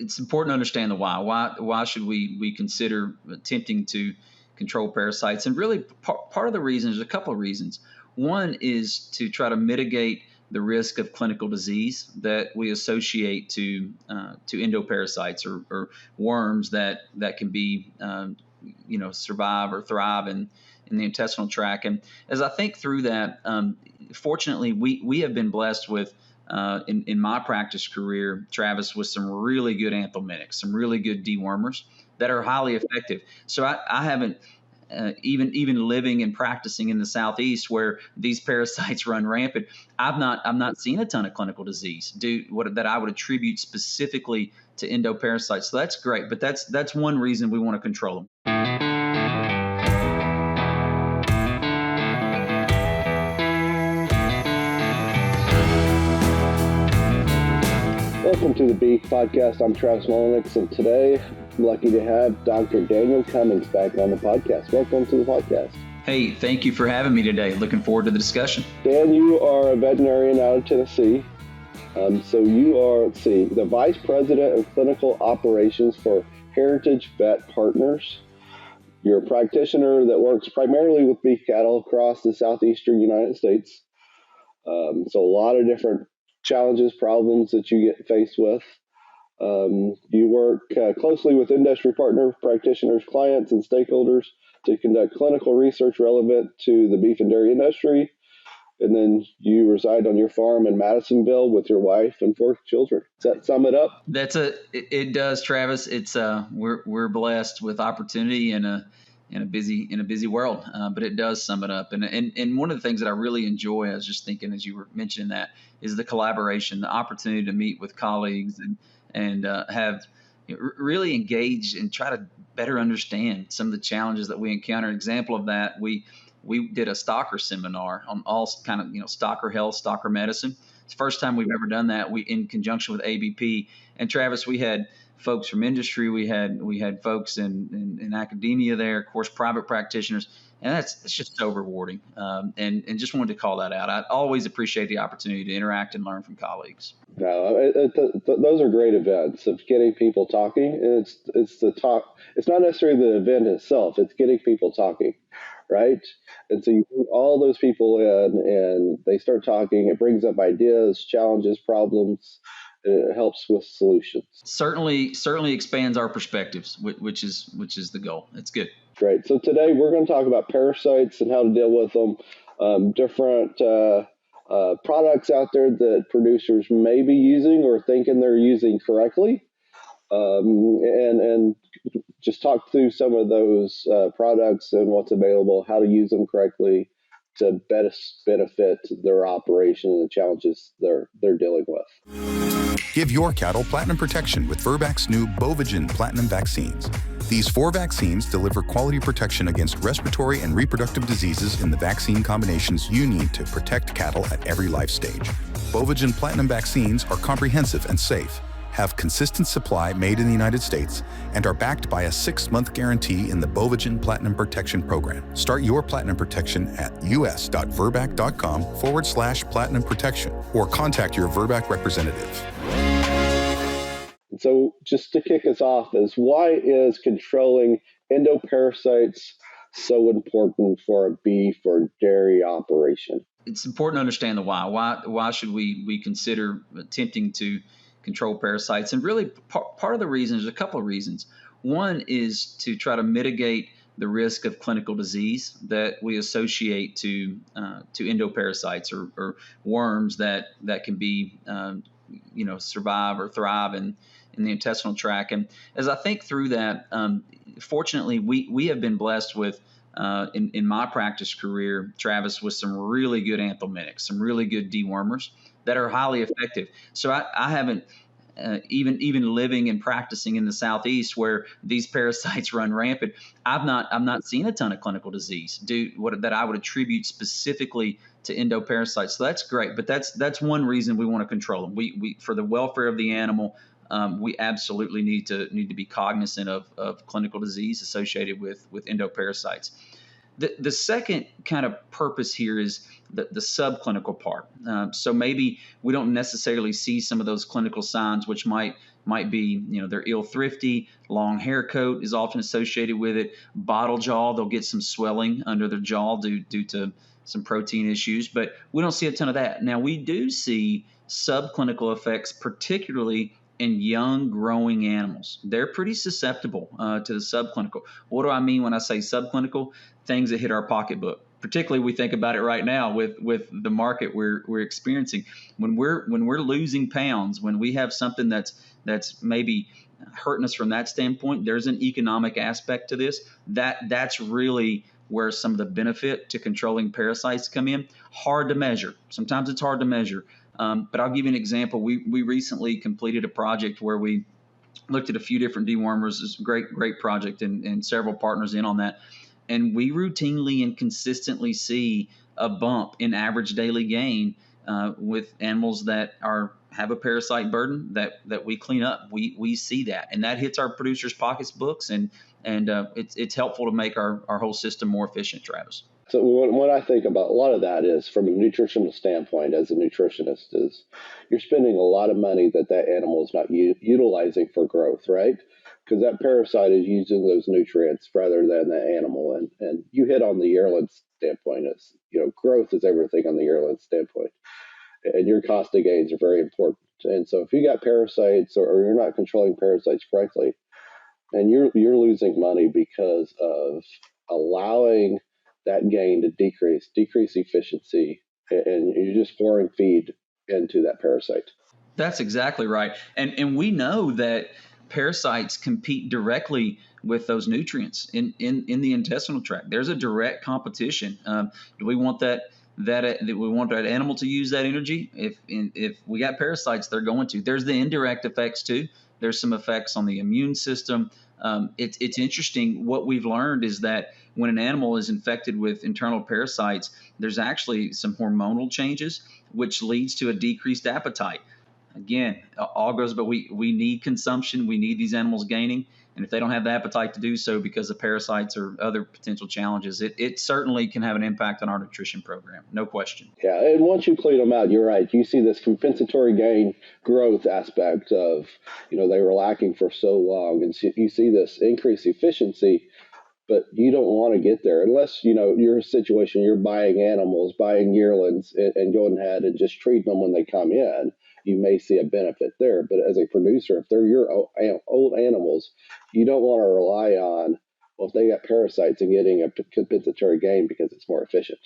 it's important to understand the why. Why should we consider attempting to control parasites? And really, part of the reason is a couple of reasons. One is to try to mitigate the risk of clinical disease that we associate to endoparasites or worms that can be survive or thrive in the intestinal tract. And as I think through that, fortunately, we have been blessed with in my practice career, Travis, with some really good anthelmintics, some really good dewormers that are highly effective. So I haven't even living and practicing in the Southeast where these parasites run rampant. I've not seen a ton of clinical disease that I would attribute specifically to endoparasites. So that's great, but that's one reason we want to control them. Welcome to the Beef Podcast. I'm Travis Mullenix, and today I'm lucky to have Dr. Daniel Cummings back on the podcast. Welcome to the podcast. Hey, thank you for having me today. Looking forward to the discussion. Dan, you are a veterinarian out of Tennessee. So you are, the Vice President of Clinical Operations for Heritage Vet Partners. You're a practitioner that works primarily with beef cattle across the southeastern United States. So a lot of different challenges, problems that you get faced with. You work closely with industry partners, practitioners, clients, and stakeholders to conduct clinical research relevant to the beef and dairy industry. And then you reside on your farm in Madisonville with your wife and 4 children. Does that sum it up? It does, Travis. It's we're blessed with opportunity in a busy world, but it does sum it up. And one of the things that I really enjoy, I was just thinking as you were mentioning that, is the collaboration, the opportunity to meet with colleagues and have really engage and try to better understand some of the challenges that we encounter. An example of that, we did a stocker seminar on all kind of stocker health, stocker medicine. It's the first time we've ever done that. We in conjunction with ABP. And Travis, we had folks from industry, we had folks in academia there, of course, private practitioners, and it's just so rewarding. And just wanted to call that out. I always appreciate the opportunity to interact and learn from colleagues. No, those are great events of getting people talking. And it's the talk. It's not necessarily the event itself. It's getting people talking, right? And so you bring all those people in, and they start talking. It brings up ideas, challenges, problems. It helps with solutions. Certainly expands our perspectives, which is the goal. It's good. Great. So today we're going to talk about parasites and how to deal with them. Different products out there that producers may be using or thinking they're using correctly, and just talk through some of those products and what's available, how to use them correctly to best benefit their operation and the challenges they're dealing with. Give your cattle platinum protection with Virbac's new Bovagen Platinum vaccines. These 4 vaccines deliver quality protection against respiratory and reproductive diseases in the vaccine combinations you need to protect cattle at every life stage. Bovagen Platinum vaccines are comprehensive and safe, have consistent supply made in the United States, and are backed by a 6-month guarantee in the Bovagen Platinum Protection Program. Start your platinum protection at us.virbac.com/platinum protection or contact your Virbac representative. So just to kick us off is, why is controlling endoparasites so important for a beef or dairy operation? It's important to understand the why. Why should we consider attempting to control parasites? And really, part of the reason is a couple of reasons. One is to try to mitigate the risk of clinical disease that we associate to endoparasites or worms that can be survive or thrive in the intestinal tract. And as I think through that, fortunately, we have been blessed with in my practice career, Travis, with some really good anthelmintics, some really good dewormers that are highly effective. So I haven't even living and practicing in the Southeast where these parasites run rampant. I've not seen a ton of clinical disease that I would attribute specifically to endoparasites. So that's great, but that's one reason we want to control them. We for the welfare of the animal, we absolutely need to be cognizant of clinical disease associated with endoparasites. The second kind of purpose here is the subclinical part. So maybe we don't necessarily see some of those clinical signs which might might be, they're ill thrifty, long hair coat is often associated with it, bottle jaw, they'll get some swelling under their jaw due to some protein issues, but we don't see a ton of that. Now, we do see subclinical effects, particularly in young growing animals. They're pretty susceptible to the subclinical. What do I mean when I say subclinical? Things that hit our pocketbook. Particularly, we think about it right now with the market we're experiencing. When we're losing pounds, when we have something that's maybe hurting us from that standpoint, there's an economic aspect to this. That's really where some of the benefit to controlling parasites come in. Hard to measure. Sometimes it's hard to measure. But I'll give you an example. We recently completed a project where we looked at a few different dewormers. It's a great project and several partners in on that. And we routinely and consistently see a bump in average daily gain with animals that have a parasite burden that we clean up. We see that, and that hits our producers' pocketbooks, and it's helpful to make our whole system more efficient, Travis. So when I think about a lot of that is from a nutritional standpoint, as a nutritionist, is you're spending a lot of money that animal is not utilizing for growth, right? Because that parasite is using those nutrients rather than the animal. And you hit on the yearling standpoint is, growth is everything on the yearling standpoint. And your cost of gains are very important. And so if you got parasites or you're not controlling parasites correctly, and you're losing money because of allowing that gain to decrease efficiency, and you're just pouring feed into that parasite. That's exactly right. And we know that parasites compete directly with those nutrients in the intestinal tract. There's a direct competition. Do we want that we want that animal to use that energy? If we got parasites, they're going to. There's the indirect effects too. There's some effects on the immune system. It's interesting. What we've learned is that when an animal is infected with internal parasites, there's actually some hormonal changes, which leads to a decreased appetite. Again, all goes, but we need consumption. We need these animals gaining. And if they don't have the appetite to do so because of parasites or other potential challenges, it certainly can have an impact on our nutrition program. No question. Yeah, and once you clean them out, you're right. You see this compensatory gain growth aspect of, they were lacking for so long. And so you see this increased efficiency, but you don't want to get there unless, you're a situation, you're buying animals, buying yearlings and going ahead and just treating them when they come in. You may see a benefit there. But as a producer, if they're your old animals, you don't want to rely on, if they got parasites and getting a compensatory gain because it's more efficient.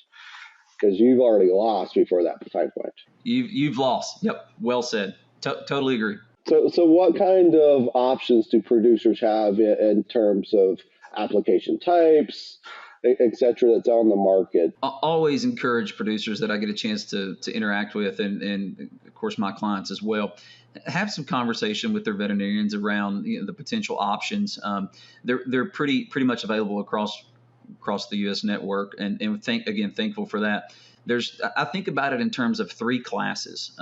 Because you've already lost before that time point. You've lost. Yep. Well said. Totally agree. So what kind of options do producers have in terms of application types, et cetera, that's on the market? I always encourage producers that I get a chance to interact with, and of course my clients as well, have some conversation with their veterinarians around the potential options. They're pretty much available across the U.S. network, and thankful for that. I think about it in terms of three classes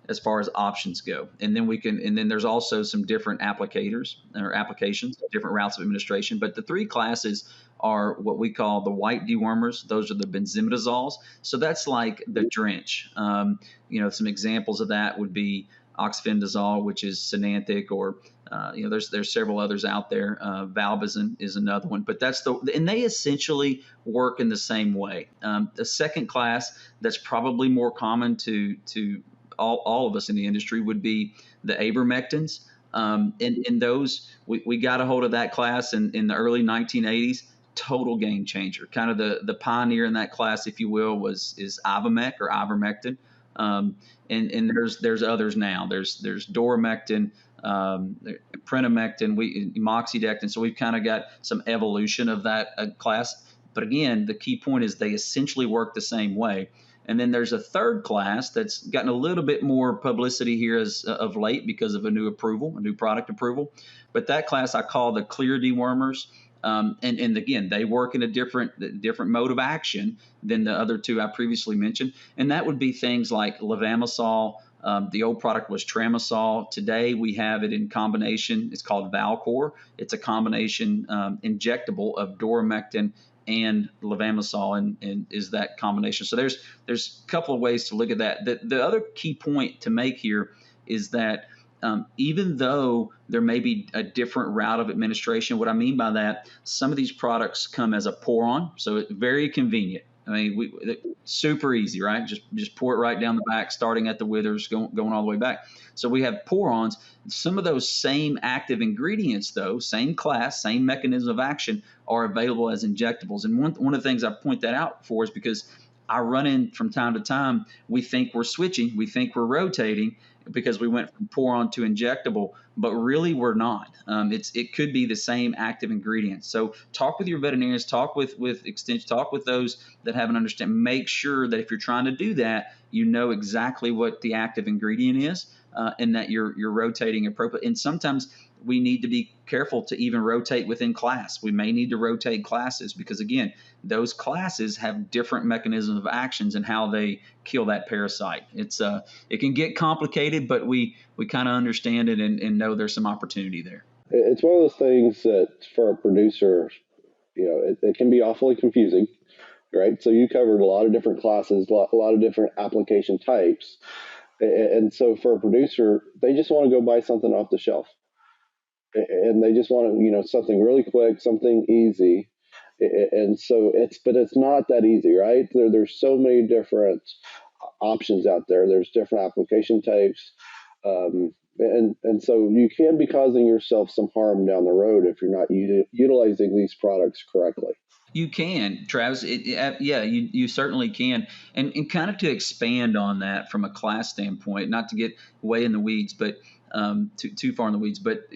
as far as options go, and then there's also some different applicators or applications, different routes of administration. But the three classes are what we call the white dewormers. Those are the benzimidazoles. So that's like the drench. Some examples of that would be oxybenzole, which is Synanthic, or there's several others out there. Valbazin is another one, but and they essentially work in the same way. The second class that's probably more common to all of us in the industry would be the ivermectins. And those, we got a hold of that class in the early 1980s. Total game changer. Kind of the pioneer in that class, if you will, is Ivomec or ivermectin. And there's others now. There's Doromectin, Prenamectin, Moxidectin. So we've kind of got some evolution of that class. But again, the key point is they essentially work the same way. And then there's a third class that's gotten a little bit more publicity here of late because of a new product approval. But that class I call the clear dewormers. And again, they work in a different mode of action than the other two I previously mentioned. And that would be things like levamisole. The old product was Tramasol. Today we have it in combination. It's called Valcor. It's a combination injectable of Doromectin and levamisole, and is that combination. So there's a couple of ways to look at that. The other key point to make here is that even though there may be a different route of administration. What I mean by that, some of these products come as a pour-on, so it's very convenient. I mean, super easy, right? Just pour it right down the back, starting at the withers, going all the way back. So we have pour-ons. Some of those same active ingredients, though, same class, same mechanism of action, are available as injectables. And one of the things I point that out for is because I run in from time to time, we think we're switching, we think we're rotating because we went from pour-on to injectable, but really we're not. It could be the same active ingredient. So talk with your veterinarians, talk with extension, talk with those that have an understanding. Make sure that if you're trying to do that, you know exactly what the active ingredient is, and that you're rotating appropriately. And sometimes we need to be careful to even rotate within class. We may need to rotate classes because, again, those classes have different mechanisms of actions and how they kill that parasite. It can get complicated, but we kind of understand it and know there's some opportunity there. It's one of those things that for a producer, it can be awfully confusing, right? So you covered a lot of different classes, a lot of different application types. And so for a producer, they just want to go buy something off the shelf. And they just want something really quick, something easy. And so it's not that easy, right? There's so many different options out there. There's different application types. And so you can be causing yourself some harm down the road if you're not utilizing these products correctly. You can, Travis. You certainly can. And kind of to expand on that from a class standpoint, not to get way in the weeds, but too far in the weeds, but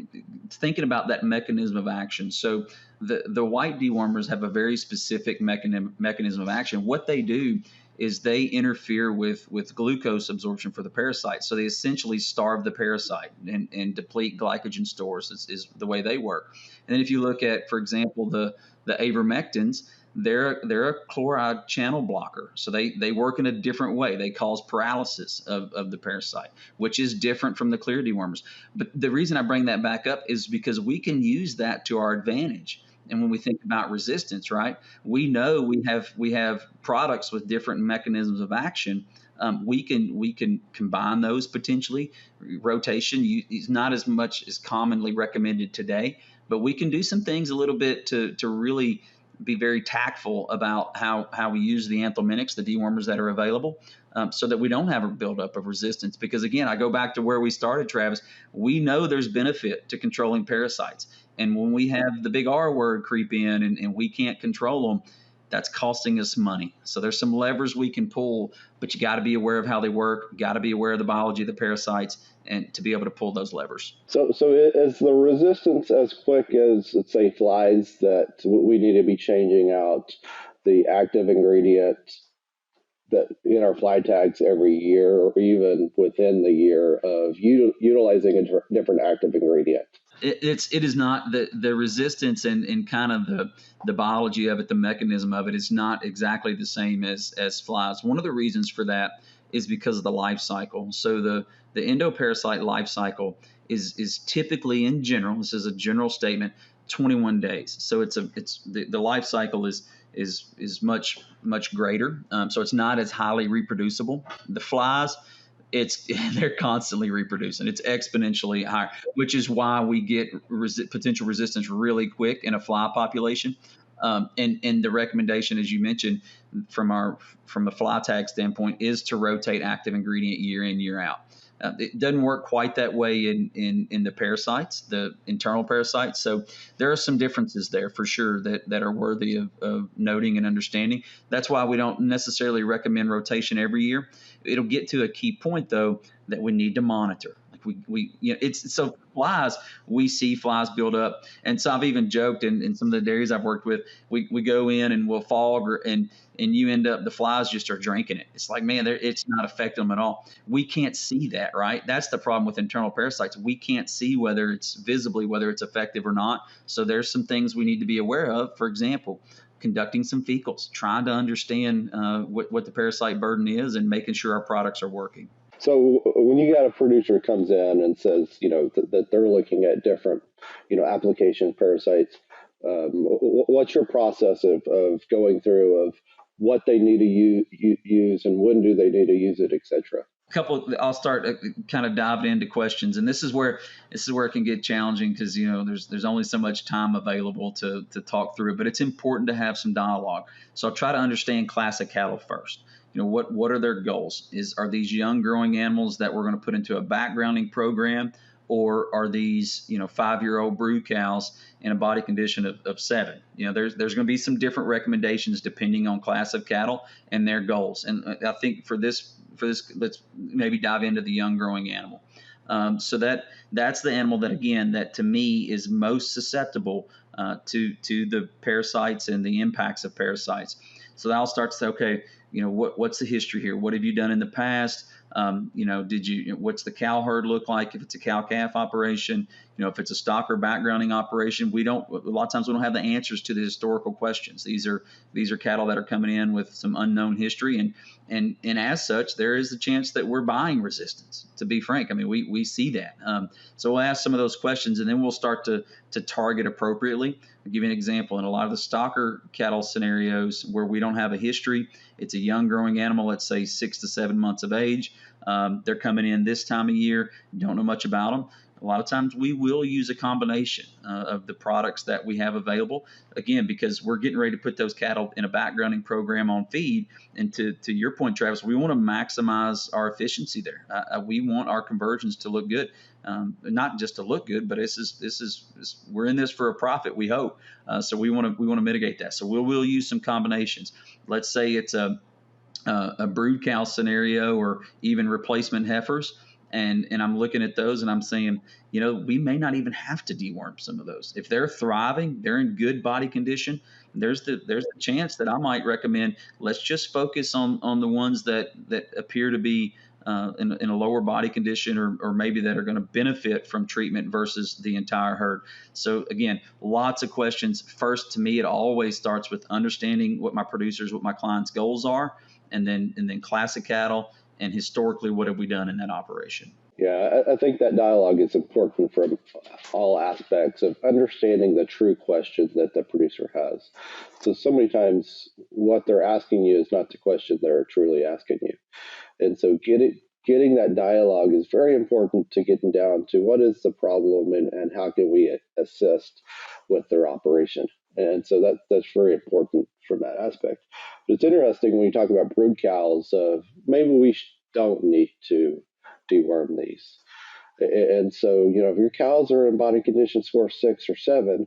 thinking about that mechanism of action. So the white dewormers have a very specific mechanism of action. What they do is they interfere with glucose absorption for the parasite. So they essentially starve the parasite and deplete glycogen stores is the way they work. And then if you look at, for example, the ivermectins, they're a chloride channel blocker. So they work in a different way. They cause paralysis of the parasite, which is different from the clear dewormers. But the reason I bring that back up is because we can use that to our advantage. And when we think about resistance, right, we know we have products with different mechanisms of action. We can combine those potentially. Rotation is not as much as commonly recommended today, but we can do some things a little bit to really be very tactful about how we use the anthelmintics, the dewormers that are available, so that we don't have a buildup of resistance. Because again, I go back to where we started, Travis. We know there's benefit to controlling parasites. And when we have the big R word creep in and we can't control them, that's costing us money. So there's some levers we can pull, but you got to be aware of how they work, got to be aware of the biology of the parasites, and to be able to pull those levers. So is the resistance as quick as, let's say, flies, that we need to be changing out the active ingredient that in our fly tags every year, or even within the year of utilizing a different active ingredient? It is not the resistance and kind of the biology of it, the mechanism of it is not exactly the same as flies. One of the reasons for that is because of the life cycle. So the endoparasite life cycle is typically, in general, this is a general statement, 21 days. So the life cycle is much greater. So it's not as highly reproducible. The flies, they're constantly reproducing. It's exponentially higher, which is why we get potential resistance really quick in a fly population. And the recommendation, as you mentioned, from the fly tag standpoint, is to rotate active ingredient year in, year out. It doesn't work quite that way in the parasites, the internal parasites. So there are some differences there for sure that are worthy of noting and understanding. That's why we don't necessarily recommend rotation every year. It'll get to a key point, though, that we need to monitor. Like it's so flies, we see flies build up. And so I've even joked in some of the dairies I've worked with, we go in and we'll fog and you end up, the flies just are drinking it. It's like, man, it's not affecting them at all. We can't see that, right? That's the problem with internal parasites. We can't see whether it's effective or not. So there's some things we need to be aware of. For example, conducting some fecals, trying to understand what the parasite burden is and making sure our products are working. So when you got a producer comes in and says, that they're looking at different, application parasites, what's your process of going through of what they need to use and when do they need to use it, et cetera? I'll start kind of diving into questions, and this is where it can get challenging because there's only so much time available to talk through it, but it's important to have some dialogue. So I'll try to understand class of cattle first. What are their goals? Are these young growing animals that we're going to put into a backgrounding program, or are these 5-year-old brood cows in a body condition of 7? There's going to be some different recommendations depending on class of cattle and their goals. And I think for this, let's maybe dive into the young growing animal. So that's the animal that to me is most susceptible to the parasites and the impacts of parasites. So I'll start to say, okay, what's the history here? What have you done in the past? What's the cow herd look like? If it's a cow calf operation, if it's a stock or backgrounding operation, a lot of times we don't have the answers to the historical questions. These are cattle that are coming in with some unknown history, and as such, there is the chance that we're buying resistance. To be frank, I mean, we see that. So we'll ask some of those questions, and then we'll start to target appropriately. I'll give you an example. In a lot of the stocker cattle scenarios where we don't have a history, it's a young growing animal, let's say 6 to 7 months of age. They're coming in this time of year, don't know much about them. A lot of times we will use a combination of the products that we have available, again, because we're getting ready to put those cattle in a backgrounding program on feed. And to your point, Travis, we want to maximize our efficiency there. We want our conversions to look good. Not just to look good, but we're in this for a profit, we hope. So we want to mitigate that. So we'll use some combinations. Let's say it's a brood cow scenario or even replacement heifers. And I'm looking at those and I'm saying, we may not even have to deworm some of those. If they're thriving, they're in good body condition, there's the chance that I might recommend, let's just focus on the ones that appear to be in a lower body condition or maybe that are going to benefit from treatment versus the entire herd. So again, lots of questions. First, to me, it always starts with understanding what my clients' goals are, and then class of cattle, and historically, what have we done in that operation? Yeah, I think that dialogue is important from all aspects of understanding the true question that the producer has. So many times what they're asking you is not the question they're truly asking you. And so getting that dialogue is very important to getting down to what is the problem and how can we assist with their operation. And so that's very important from that aspect. But it's interesting when you talk about brood cows, maybe we don't need to deworm these. And so, if your cows are in body condition score 6 or 7,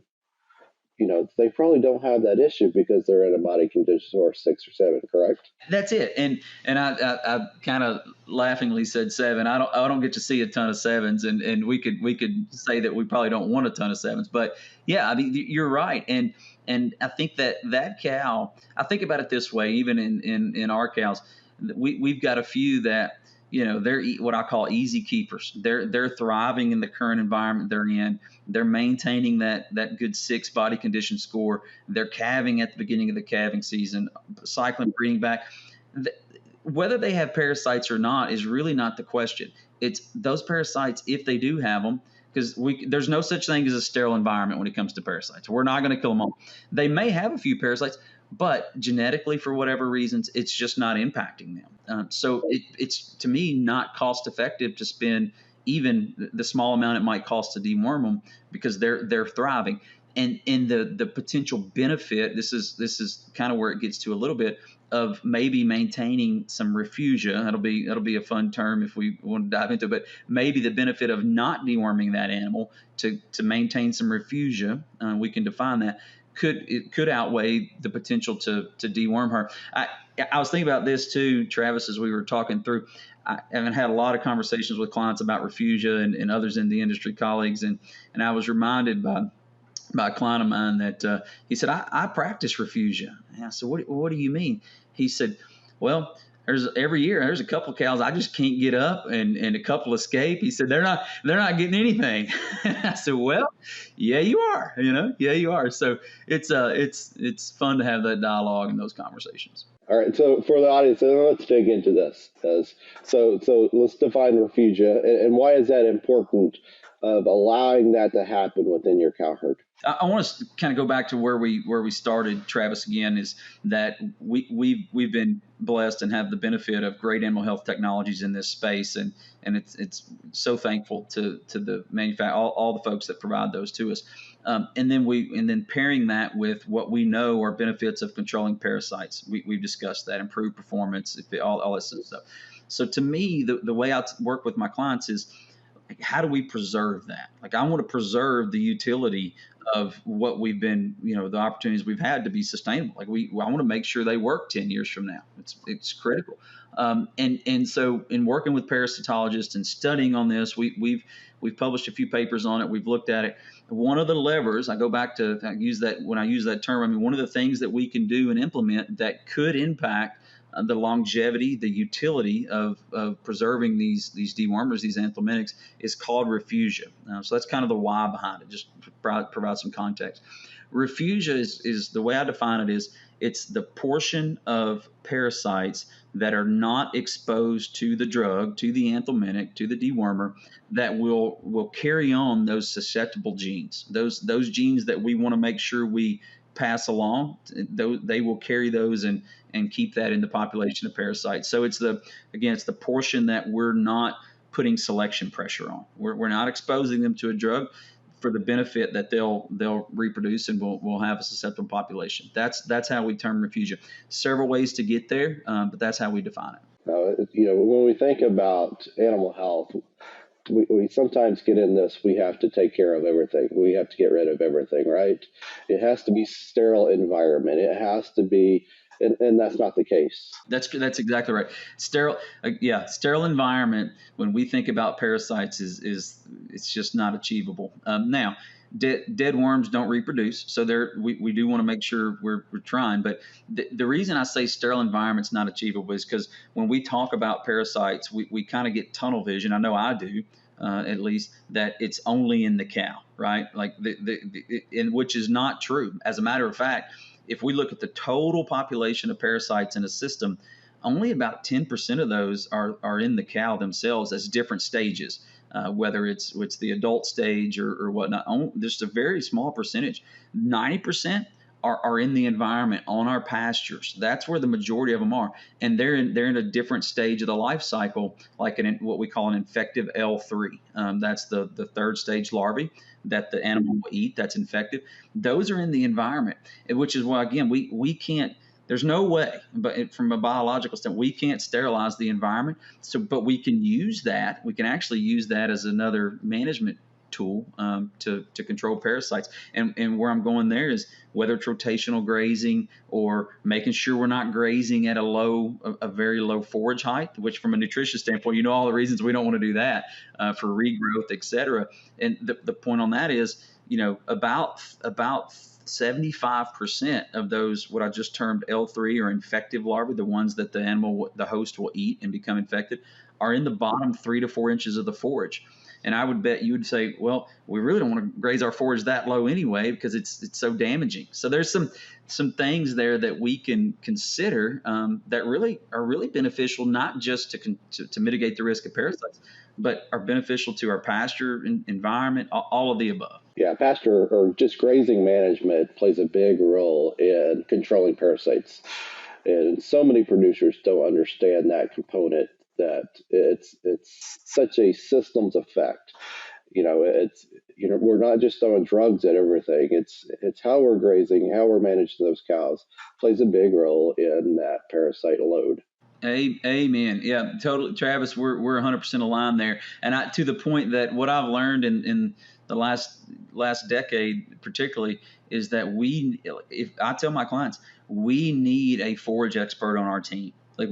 they probably don't have that issue because they're in a body condition score 6 or 7, correct? That's it. And I kind of laughingly said 7. I don't get to see a ton of 7s, and we could say that we probably don't want a ton of 7s, but yeah, I mean, you're right. And I think that cow, I think about it this way, even in our cows, we've got a few that, they're what I call easy keepers. They're thriving in the current environment they're in. They're maintaining that good 6 body condition score. They're calving at the beginning of the calving season, cycling, breeding back. Whether they have parasites or not is really not the question. It's those parasites, if they do have them, because there's no such thing as a sterile environment when it comes to parasites. We're not going to kill them all. They may have a few parasites, but genetically, for whatever reasons, it's just not impacting them. So it's, to me, not cost effective to spend even the small amount it might cost to deworm them because they're thriving. And the potential benefit, this is kind of where it gets to a little bit of maybe maintaining some refugia. That'll be a fun term if we want to dive into it, but maybe the benefit of not deworming that animal to maintain some refugia, we can define that, could outweigh the potential to deworm her. I was thinking about this too, Travis, as we were talking through. I haven't had a lot of conversations with clients about refugia and others in the industry, colleagues, and I was reminded by a client of mine that he said, I practice refugia. And I said, what do you mean? He said, well, every year there's a couple of cows I just can't get up, and a couple escape. He said they're not getting anything. I said, well, yeah, you are. Yeah, you are. So it's fun to have that dialogue and those conversations. All right. So for the audience, let's dig into this. So let's define refugia and why is that important of allowing that to happen within your cow herd? I want to kind of go back to where we started, Travis. Again, is that we've been blessed and have the benefit of great animal health technologies in this space, and it's so thankful to the all the folks that provide those to us, and then pairing that with what we know are benefits of controlling parasites. We've discussed that, improved performance, all that sort of stuff. So to me, the way I work with my clients is, like, how do we preserve that? Like, I want to preserve the utility of what we've been, the opportunities we've had to be sustainable. Like, I want to make sure they work 10 years from now. It's critical. And so in working with parasitologists and studying on this, we've published a few papers on it. We've looked at it. One of the levers, I go back to, I use that term, I mean, one of the things that we can do and implement that could impact the longevity, the utility of preserving these dewormers, these anthelmintics, is called refugia. So that's kind of the why behind it, just to provide some context. Refugia is the way I define it is, it's the portion of parasites that are not exposed to the drug, to the anthelmintic, to the dewormer, that will carry on those susceptible genes. Those genes that we want to make sure we pass along, they will carry those and keep that in the population of parasites. So it's the portion that we're not putting selection pressure on. We're not exposing them to a drug for the benefit that they'll reproduce and we'll have a susceptible population. That's how we term refugia. Several ways to get there, but that's how we define it. When we think about animal health, we sometimes get in this, we have to take care of everything. We have to get rid of everything, right? It has to be sterile environment. It has to be, and that's not the case. That's exactly right. Sterile environment, when we think about parasites, is it's just not achievable. Now, dead worms don't reproduce, so we do want to make sure we're trying. But the reason I say sterile environment's not achievable is because when we talk about parasites, we kind of get tunnel vision. I know I do, at least, that it's only in the cow, right? Like which is not true. As a matter of fact, if we look at the total population of parasites in a system, only about 10% of those are in the cow themselves as different stages. Whether it's the adult stage or whatnot, just a very small percentage. 90% are in the environment on our pastures. That's where the majority of them are, and they're in a different stage of the life cycle, like what we call an infective L3. That's the third stage larvae that the animal will eat. That's infective. Those are in the environment, which is why, again, we can't. There's no way, but from a biological standpoint, we can't sterilize the environment. But we can use that. We can actually use that as another management tool to control parasites. And where I'm going there is whether it's rotational grazing or making sure we're not grazing at a very low forage height, which from a nutrition standpoint, all the reasons we don't want to do that for regrowth, et cetera. And the point on that is, about 75% of those, what I just termed L3 or infective larvae, the ones that the host will eat and become infected, are in the bottom 3 to 4 inches of the forage. And I would bet you would say, well, we really don't want to graze our forage that low anyway because it's so damaging. So there's some things there that we can consider that really are really beneficial, not just to mitigate the risk of parasites, but are beneficial to our pasture environment, all of the above. Yeah, pasture or just grazing management plays a big role in controlling parasites. And so many producers don't understand that component, that it's such a systems effect. We're not just throwing drugs at everything. It's how we're grazing, how we're managing those cows plays a big role in that parasite load. Amen. Yeah, totally, Travis. We're 100% aligned there, and to the point that what I've learned in the last decade, particularly, is that if I tell my clients, we need a forage expert on our team. Like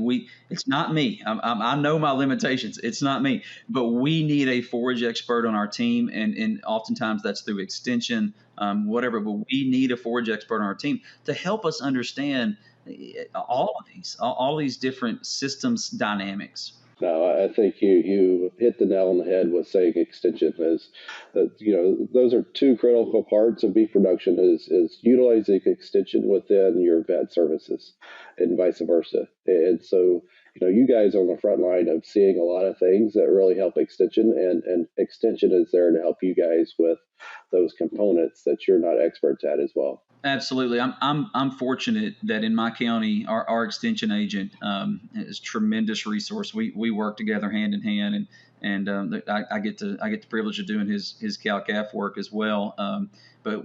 it's not me. I know my limitations. It's not me, but we need a forage expert on our team, and oftentimes that's through extension, whatever. But we need a forage expert on our team to help us understand all these different systems dynamics. No, I think you hit the nail on the head with saying extension is that, those are two critical parts of beef production is utilizing extension within your vet services and vice versa. And so, you guys are on the front line of seeing a lot of things that really help extension, and extension is there to help you guys with those components that you're not experts at as well. Absolutely. I'm fortunate that in my county, our extension agent is a tremendous resource. We work together hand in hand, and I get the privilege of doing his cow-calf work as well. But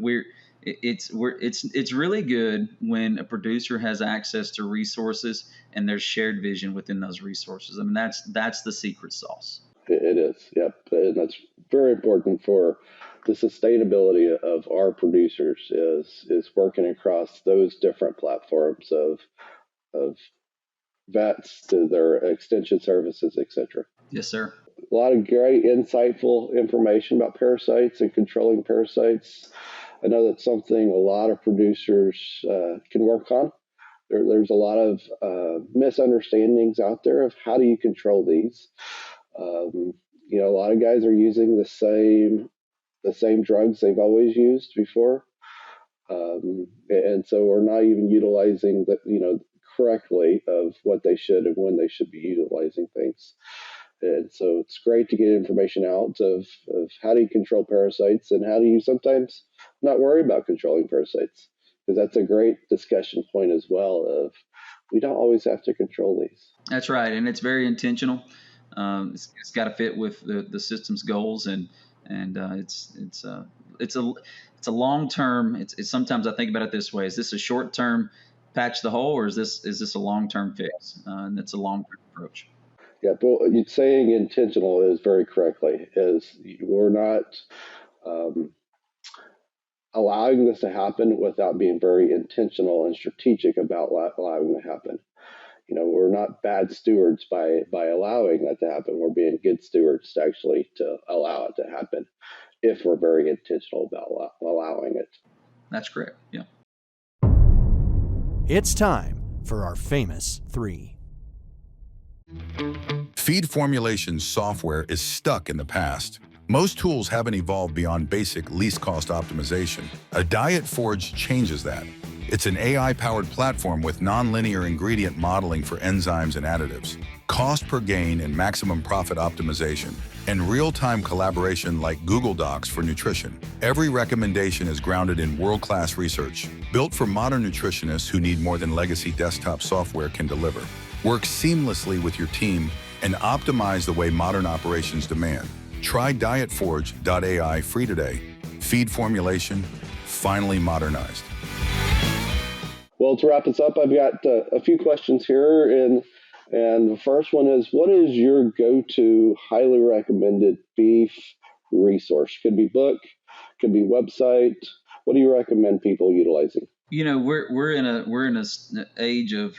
it's really good when a producer has access to resources and there's shared vision within those resources. I mean, that's the secret sauce. It is, yep, and that's very important for the sustainability of our producers is working across those different platforms of vets to their extension services, etc. Yes, sir. A lot of great, insightful information about parasites and controlling parasites. I know that's something a lot of producers can work on. There's a lot of misunderstandings out there of how do you control these. A lot of guys are using the same drugs they've always used before, and so we're not even utilizing correctly of what they should and when they should be utilizing things. And so it's great to get information out of how do you control parasites and how do you sometimes not worry about controlling parasites, because that's a great discussion point as well of we don't always have to control these. That's right, and it's very intentional. It's got to fit with the system's goals, and it's a long term. It's sometimes I think about it this way: is this a short term patch the hole, or is this a long term fix? And it's a long term approach. Yeah, but saying intentional is very correctly. Is we're not allowing this to happen without being very intentional and strategic about allowing it to happen. We're not bad stewards by allowing that to happen. We're being good stewards to allow it to happen if we're very intentional about allowing it. That's correct. Yeah. It's time for our famous three. Feed formulation software is stuck in the past. Most tools haven't evolved beyond basic least cost optimization. A Diet Forge changes that. It's an AI-powered platform with nonlinear ingredient modeling for enzymes and additives, cost per gain and maximum profit optimization, and real-time collaboration like Google Docs for nutrition. Every recommendation is grounded in world-class research, built for modern nutritionists who need more than legacy desktop software can deliver. Work seamlessly with your team and optimize the way modern operations demand. Try dietforge.ai free today. Feed formulation, finally modernized. Well, to wrap this up, I've got a few questions here, and the first one is, what is your go-to highly recommended beef resource? Could be book, could be website. What do you recommend people utilizing? We're in an age of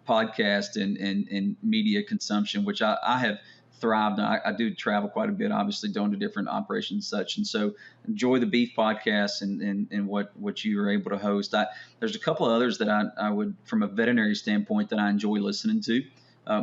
podcast and media consumption, which I have thrived. I do travel quite a bit, obviously, going to different operations and such. And so enjoy the beef podcast and what you are able to host. There's a couple of others that I would, from a veterinary standpoint, that I enjoy listening to.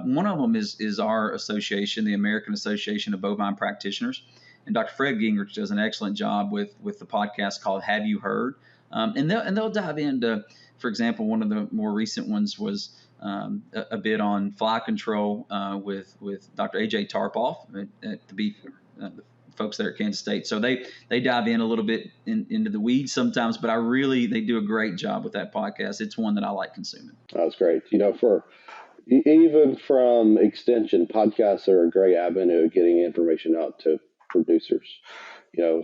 One of them is our association, the American Association of Bovine Practitioners. And Dr. Fred Gingrich does an excellent job with the podcast called Have You Heard? And they'll dive into, for example, one of the more recent ones was a bit on fly control with Dr. AJ Tarpoff at the beef, the folks there at Kansas State. So they dive in a little bit into the weeds sometimes, but they do a great job with that podcast. It's one that I like consuming. That's great. Even from extension, podcasts are a great avenue of getting information out to producers.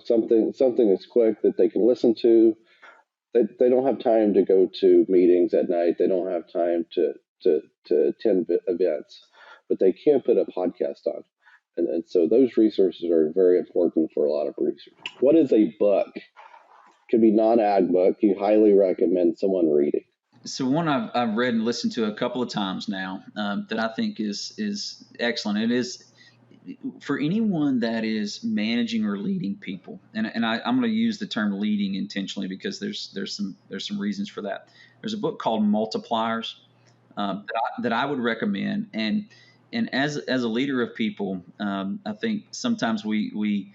Something that's quick that they can listen to. They don't have time to go to meetings at night. They don't have time to attend events, but they can put a podcast on. And so those resources are very important for a lot of producers. What is a book? Could be non-ag book you highly recommend someone reading? So one I've read and listened to a couple of times now that I think is excellent. It is for anyone that is managing or leading people, and I'm going to use the term leading intentionally because there's some reasons for that. There's a book called Multipliers that I would recommend, and as a leader of people, I think sometimes we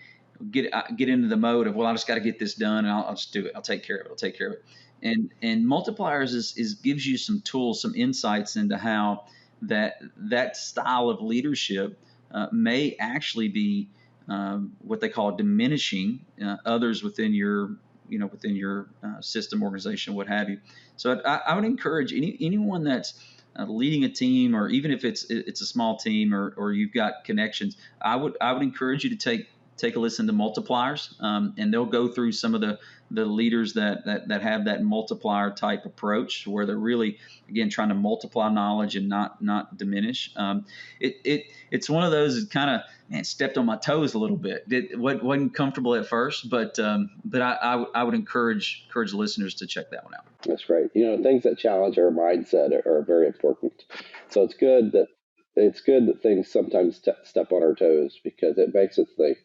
get into the mode of, well, I just got to get this done and I'll just do it. I'll take care of it. And Multipliers is gives you some tools, some insights into how that style of leadership may actually be what they call diminishing others within your system, organization, what have you. So I would encourage anyone that's leading a team, or even if it's a small team, or you've got connections, I would encourage you to take a listen to multipliers, and they'll go through some of the leaders that have that multiplier type approach, where they're really, again, trying to multiply knowledge and not diminish. It's one of those that kind of stepped on my toes a little bit. It wasn't comfortable at first, but I would encourage listeners to check that one out. That's great. Things that challenge our mindset are very important. So it's good that things sometimes step on our toes, because it makes us think.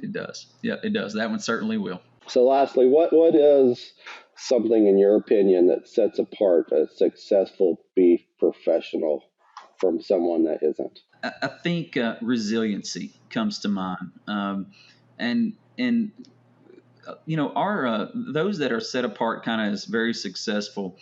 It does. Yeah, it does. That one certainly will. So lastly, what is something, in your opinion, that sets apart a successful beef professional from someone that isn't? I think resiliency comes to mind, and our those that are set apart kind of as very successful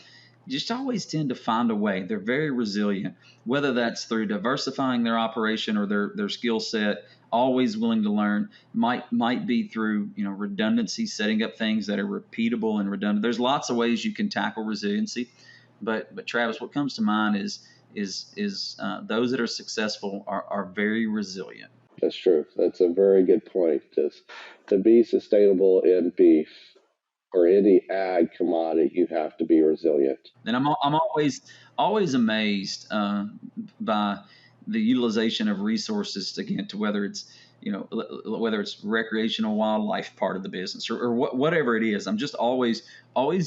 just always tend to find a way. They're very resilient, whether that's through diversifying their operation or their skill set, always willing to learn, might be through redundancy, setting up things that are repeatable and redundant. There's lots of ways you can tackle resiliency, but Travis, what comes to mind is those that are successful are very resilient. That's true. That's a very good point. To be sustainable in beef or any ag commodity, you have to be resilient. And I'm always amazed by the utilization of resources, again, to whether it's recreational wildlife part of the business or whatever it is. I'm just always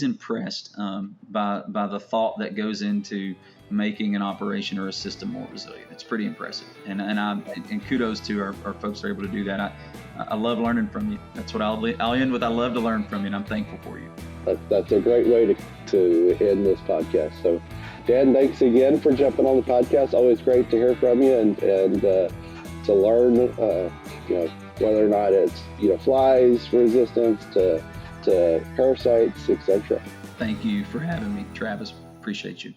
impressed by the thought that goes into making an operation or a system more resilient. It's pretty impressive, and kudos to our folks that are able to do that. I love learning from you. That's what I'll end with. I love to learn from you, and I'm thankful for you. That's a great way to end this podcast. So, Dan, thanks again for jumping on the podcast. Always great to hear from you and to learn, whether or not it's flies resistance to parasites, etc. Thank you for having me, Travis. Appreciate you.